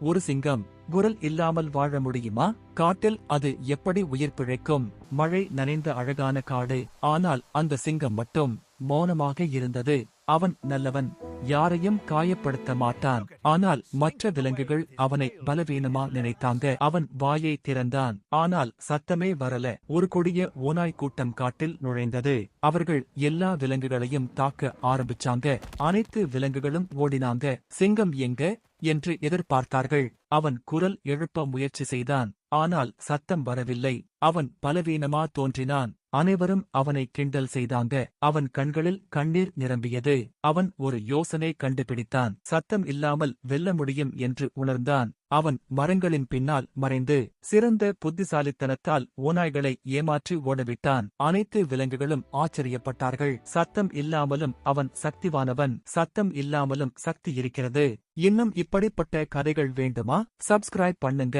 ஒரு சிங்கம் குரல் இல்லாமல் வாழ முடியுமா? காட்டில் அது எப்படி உயிர் பிழைக்கும்? மழை நனைந்த அழகான காடு. ஆனால் அந்த சிங்கம் மட்டும் மௌனமாக இருந்தது. அவன் நல்லவன், யாரையும் காயப்படுத்த மாட்டான். ஆனால் மற்ற விலங்குகள் அவனை பலவீனமா நினைத்தாங்க. அவன் வாயை திறந்தான், ஆனால் சத்தமே வரல. ஒரு கொடிய ஓநாய் கூட்டம் காட்டில் நுழைந்தது. அவர்கள் எல்லா விலங்குகளையும் தாக்க ஆரம்பிச்சாங்க. அனைத்து விலங்குகளும் ஓடினாங்க. சிங்கம் எங்க என்று எதிர்பார்த்தார்கள். அவன் குரல் எழுப்ப முயற்சி செய்தான், ஆனால் சத்தம் வரவில்லை. அவன் பலவீனமா தோன்றினான். அனைவரும் அவனை கிண்டல் செய்தாங்க. அவன் கண்களில் கண்ணீர் நிரம்பியது. அவன் ஒரு யோசனை கண்டுபிடித்தான். சத்தம் இல்லாமல் வெல்ல முடியும் என்று உணர்ந்தான். அவன் மரங்களின் பின்னால் மறைந்து சிறந்த புத்திசாலித்தனத்தால் ஓநாய்களை ஏமாற்றி ஓடவிட்டான். அனைத்து விலங்குகளும் ஆச்சரியப்பட்டார்கள். சத்தம் இல்லாமலும் அவன் சக்திவானவன். சத்தம் இல்லாமலும் சக்தி இருக்கிறது. இன்னும் இப்படிப்பட்ட கதைகள் வேண்டுமா? சப்ஸ்கிரைப் பண்ணுங்க.